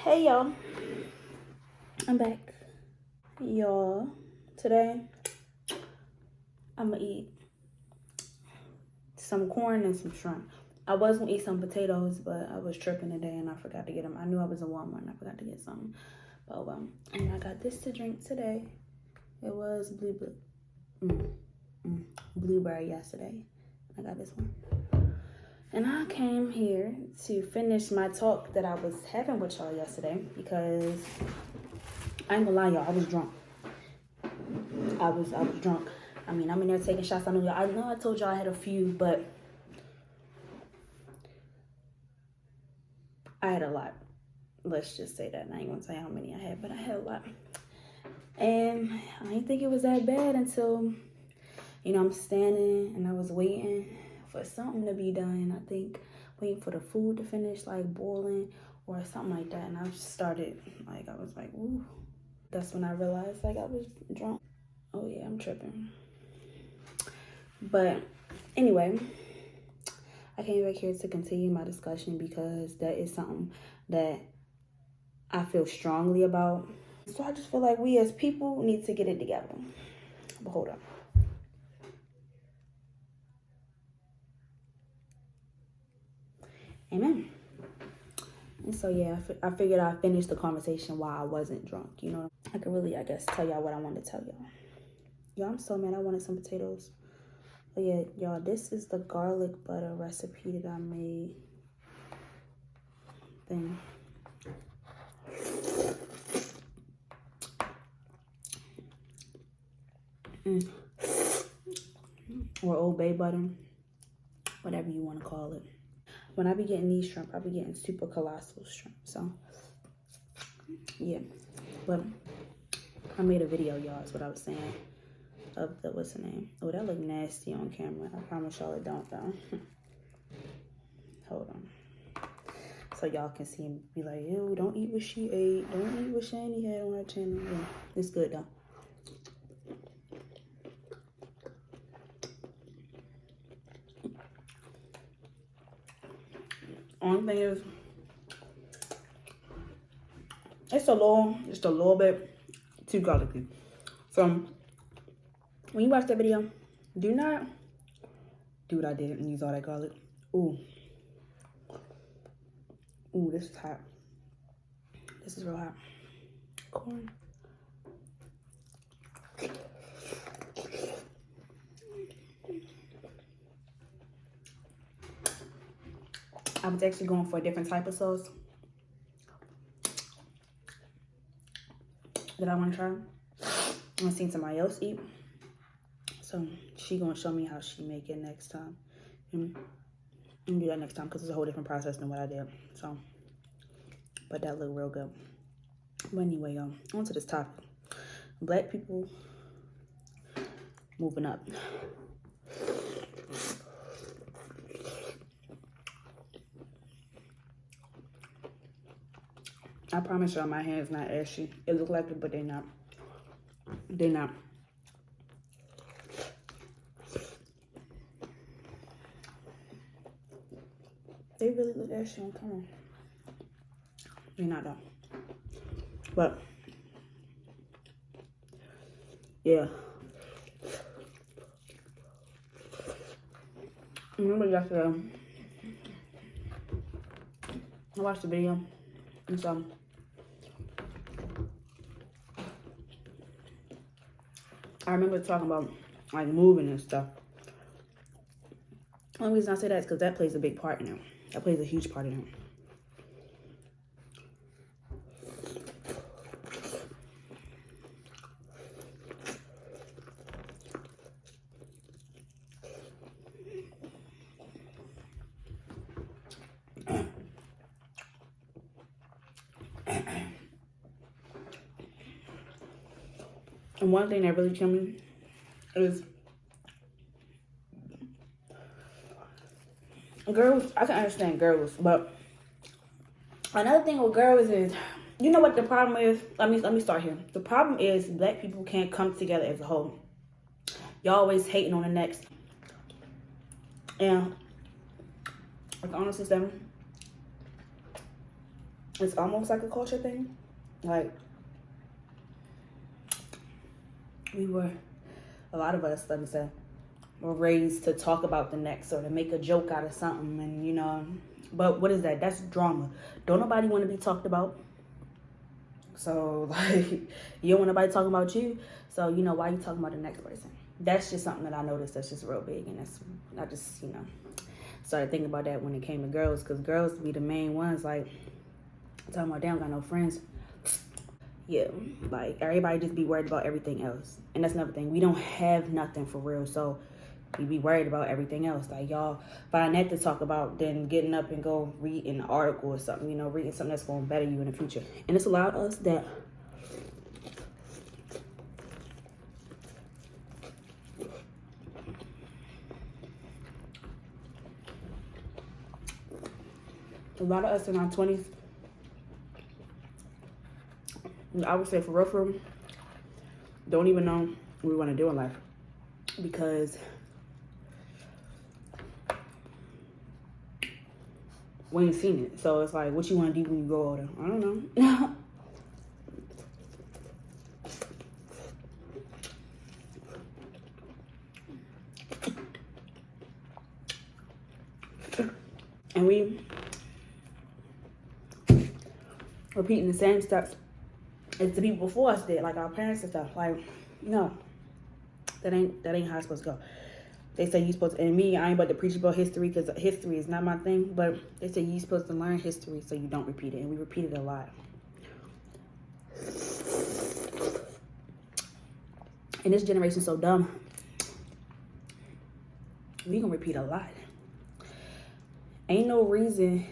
Hey y'all, I'm back. Y'all, today I'm gonna eat some corn and some shrimp. I was gonna eat some potatoes, but I was tripping today and I forgot to get them. I knew I was in Walmart and I forgot to get some. But and I got this to drink today. It was blueberry yesterday. I got this one. And I came here to finish my talk that I was having with y'all yesterday because I ain't gonna lie, y'all, I was drunk. I was drunk. I mean, I'm in there taking shots. I know I told y'all I had a few, but I had a lot. Let's just say that. And I ain't gonna tell you how many I had, but I had a lot. And I didn't think it was that bad until, I'm standing and I was waiting for something to be done. I think waiting for the food to finish, like boiling or something like that. And I just started, I was like, ooh. That's when I realized, I was drunk. Oh yeah, I'm tripping. But anyway, I came back here to continue my discussion because that is something that I feel strongly about. So I just feel like we as people need to get it together. But hold up. Amen. And so yeah, I figured I'd finish the conversation while I wasn't drunk. I could really, tell y'all what I wanted to tell y'all. Y'all, I'm so mad. I wanted some potatoes. But yeah, y'all, this is the garlic butter recipe that I made. Or Old Bay butter, whatever you want to call it. When I be getting these shrimp, I be getting super colossal shrimp. So yeah, but I made a video, y'all, is what I was saying, of the, what's the name? Oh, that look nasty on camera. I promise y'all it don't though. Hold on. So y'all can see and be like, ew, don't eat what she ate. Don't eat what Shani had on her channel. Yeah, it's good though. Only thing is, it's a little bit too garlicky. So when you watch that video, do not do what I did and use all that garlic. Ooh, this is hot. This is real hot. Corn. I was actually going for a different type of sauce that I want to try. I've seen somebody else eat, so she gonna show me how she make it next time, and do that next time because it's a whole different process than what I did. So, but that looked real good. But anyway, y'all, on to this topic: Black people moving up. I promise y'all my hand's not ashy. It look like it, but they're not. They're not. They really look ashy on camera. They're not though. But yeah. Remember yesterday, I watched the video and so I remember talking about moving and stuff. The only reason I say that is because that plays a big part in it. That plays a huge part in it. And one thing that really killed me is girls. I can understand girls, but another thing with girls is, you know what the problem is? Let me start here. The problem is Black people can't come together as a whole. Y'all always hating on the next. And I can honestly say, it's almost like a culture thing. Like, a lot of us, let me say, were raised to talk about the next or to make a joke out of something. And, you know, but what is that? That's drama. Don't nobody want to be talked about. So, like, you don't want nobody talking about you. So, you know, why you talking about the next person? That's just something that I noticed that's just real big. And that's, I just, you know, started thinking about that when it came to girls. Because girls be the main ones, like, talking about, they don't got no friends. Yeah, like, everybody just be worried about everything else. And that's another thing. We don't have nothing for real. So, we be worried about everything else. Like, y'all find that to talk about than getting up and go read an article or something, you know, reading something that's going to better you in the future. And it's allowed us that a lot of us in our 20s, I would say for real, don't even know what we want to do in life. Because we ain't seen it. So it's like, what you want to do when you grow older? I don't know. And we repeating the same steps as the people before us did, like our parents and stuff. Like, no, that ain't how it's supposed to go. They say you supposed to, and me, I ain't about to preach about history because history is not my thing, but they say you supposed to learn history so you don't repeat it, and we repeat it a lot. And this generation's so dumb. We gonna repeat a lot. Ain't no reason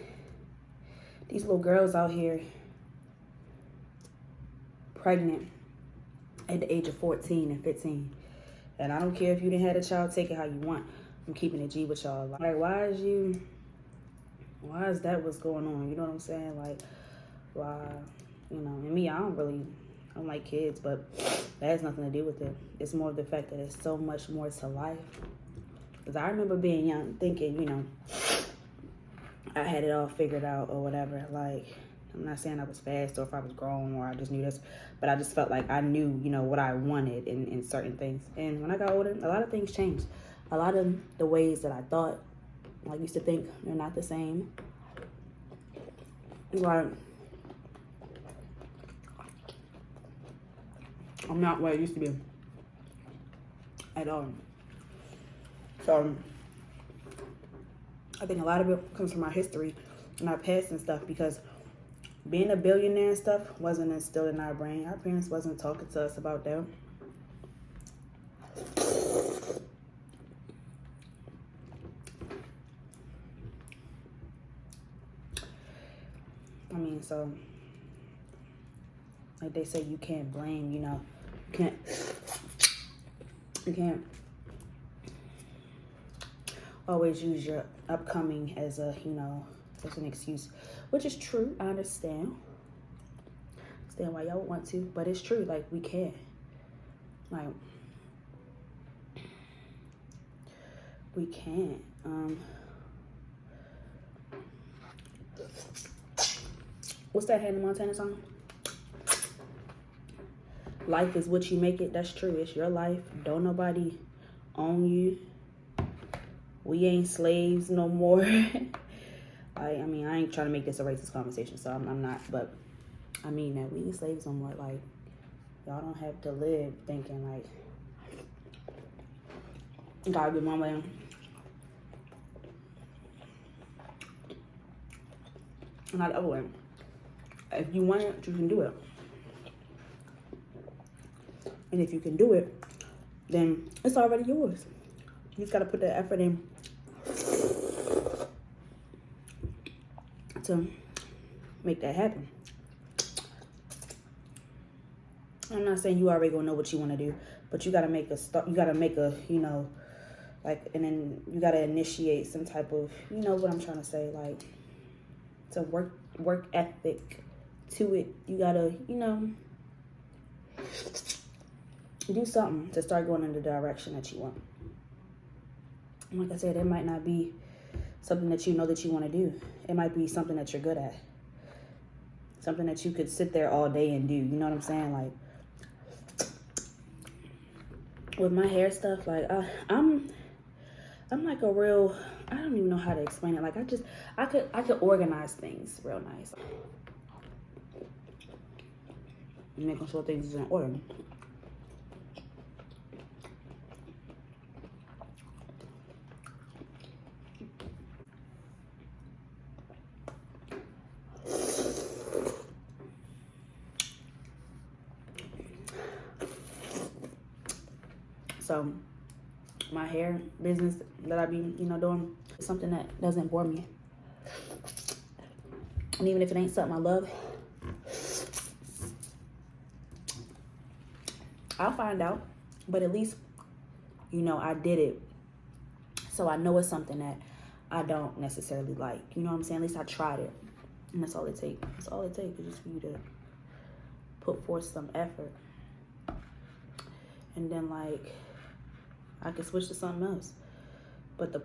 these little girls out here pregnant at the age of 14 and 15. And I don't care if you didn't have a child, take it how you want. I'm keeping it G with y'all. Like, why is that what's going on? You know what I'm saying? Like, why, you know, and me, I don't like kids, but that has nothing to do with it. It's more the fact that there's so much more to life. Because I remember being young, thinking, you know, I had it all figured out or whatever. Like, I'm not saying I was fast or if I was grown or I just knew this, but I just felt like I knew, you know, what I wanted in certain things. And when I got older, a lot of things changed. A lot of the ways that I thought, I used to think, they're not the same. Like, I'm not what I used to be at all. So, I think a lot of it comes from our history and our past and stuff, because being a billionaire and stuff wasn't instilled in our brain. Our parents wasn't talking to us about that. I mean, so, like they say, you can't blame, you know, you can't always use your upcoming as a, you know, as an excuse, which is true. I understand why y'all would want to, but it's true. Like, we can, like, we can't. What's that Hannah Montana song? Life is what you make it. That's true. It's your life. Don't nobody own you. We ain't slaves no more. I mean, I ain't trying to make this a racist conversation, so I'm not, but I mean that we ain't slaves no more. Like, y'all don't have to live thinking like, gotta be one way. Not the other way. If you want it, you can do it. And if you can do it, then it's already yours. You just gotta put the effort in to make that happen. I'm not saying you already gonna know what you want to do, but you gotta make a start. You gotta make a, you know, like, and then you gotta initiate some type of, you know what I'm trying to say, like, it's a work ethic to it. You gotta, you know, do something to start going in the direction that you want. And like I said, it might not be something that you know that you want to do. It might be something that you're good at. something that you could sit there all day and do. You know what I'm saying? Like with my hair stuff, like I'm like a real, I don't even know how to explain it. Like I could organize things real nice. Making sure things is in order. So my hair business that I be, doing is something that doesn't bore me. And even if it ain't something I love, I'll find out. But at least, I did it. So I know it's something that I don't necessarily like. You know what I'm saying? At least I tried it. And that's all it takes. That's all it takes is just for you to put forth some effort. And then, like, I can switch to something else. But the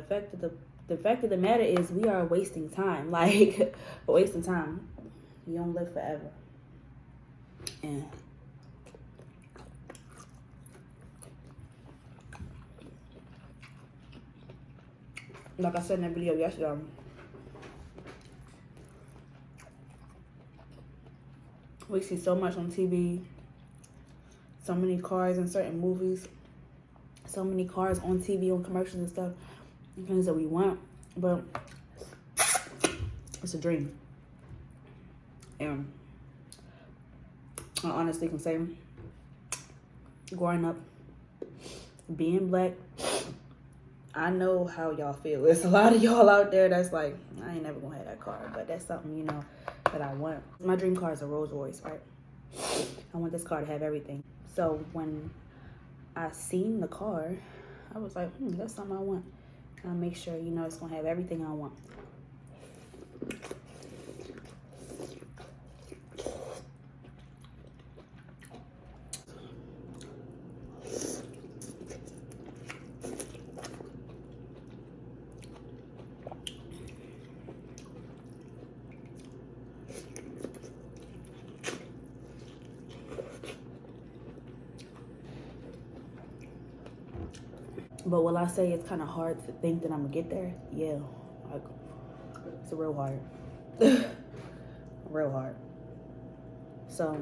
fact of the matter is we are wasting time. Like, wasting time. You don't live forever. And like I said in that video yesterday, we see so much on TV, so many cars in certain movies, so many cars on TV, on commercials and stuff, things that we want, but it's a dream. And I honestly can say, growing up, being black, I know how y'all feel. There's a lot of y'all out there that's like, I ain't never gonna have that car, but that's something, that I want. My dream car is a Rolls Royce, right? I want this car to have everything. So when I seen the car, I was like, that's something I want. I'll make sure, it's gonna have everything I want. But will I say it's kind of hard to think that I'm gonna get there? Yeah, like, it's real hard. Real hard. So,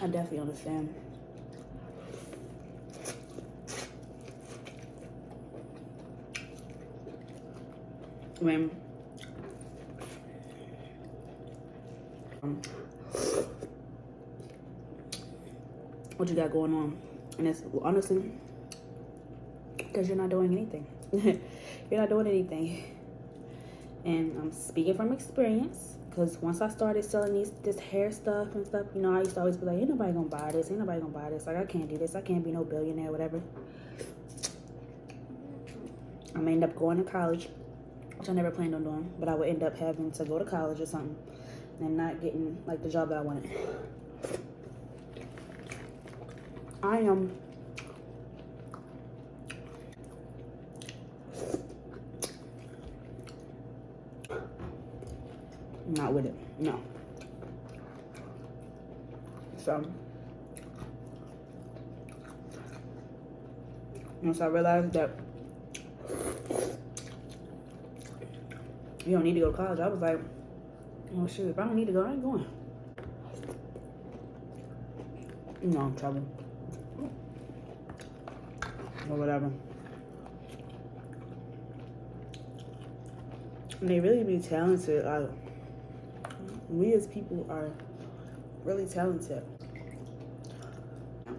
I definitely understand. I mean, what you got going on? And it's honestly because you're not doing anything. You're not doing anything. And I'm speaking from experience, because once I started selling this hair stuff and stuff, I used to always be like, ain't nobody gonna buy this, ain't nobody gonna buy this. Like, I can't do this, I can't be no billionaire, whatever. I may end up going to college, which I never planned on doing, but I would end up having to go to college or something and not getting like the job that I wanted. I am not with it, no. So once I realized that you don't need to go to college, I was like, oh shoot, if I don't need to go, I ain't going. I'm in trouble. Or whatever. And they really be talented. We as people are really talented.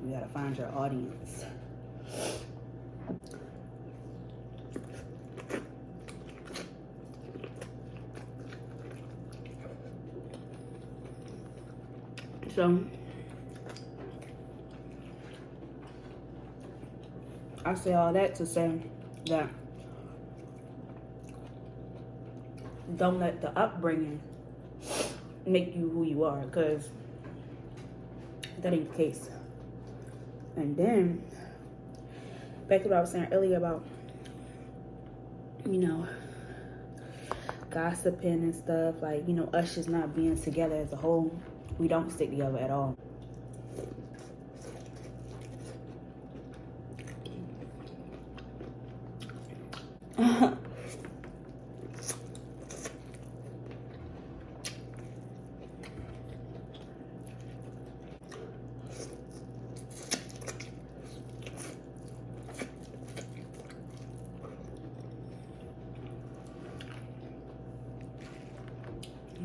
You gotta find your audience. So I say all that to say that don't let the upbringing make you who you are, because that ain't the case. And then back to what I was saying earlier about, you know, gossiping and stuff, like, you know, us just not being together as a whole. We don't stick together at all.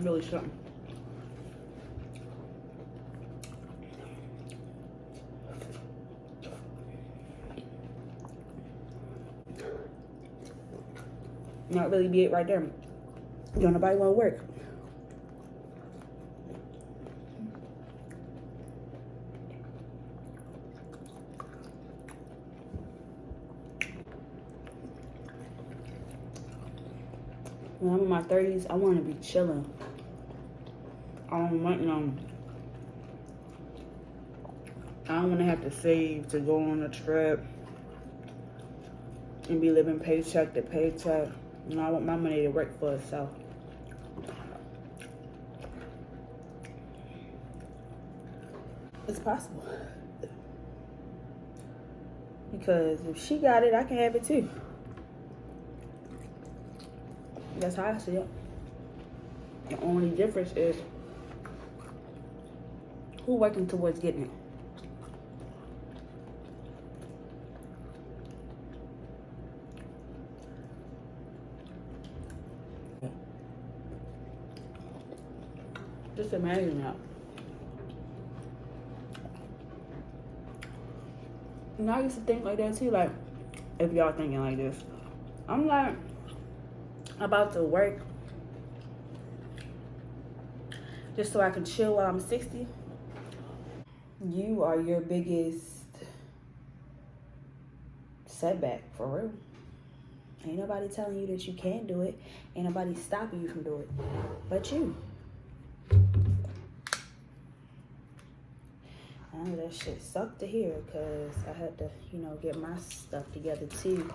Really something. Not really be it right there. Don't nobody want to work. When I'm in my 30s, I want to be chilling. I don't want I don't want to have to save to go on a trip and be living paycheck to paycheck. You know, I want my money to work for itself. It's possible. Because if she got it, I can have it too. That's how I see it. The only difference is who working towards getting it. Just imagine that. And I used to think like that too, like, if y'all thinking like this. I'm like about to work just so I can chill while I'm 60. You are your biggest setback, for real. Ain't nobody telling you that you can't do it. Ain't nobody stopping you from doing it but you. I know that shit sucked to hear because I had to, you know, get my stuff together too.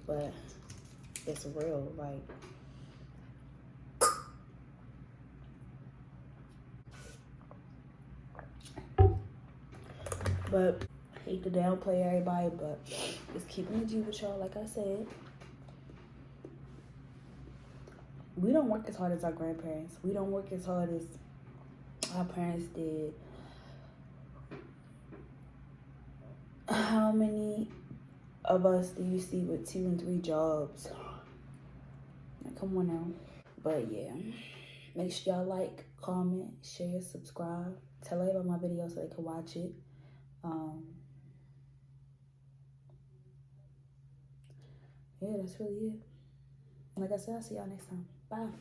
But it's real, like. But I hate to downplay everybody, but just keeping it G with y'all, like I said. We don't work as hard as our grandparents. We don't work as hard as our parents did. How many of us do you see with 2 and 3 jobs? Like, come on now. But yeah, make sure y'all like, comment, share, subscribe. Tell everybody my video so they can watch it. Yeah, that's really it. Like I said, I'll see y'all next time. Bye.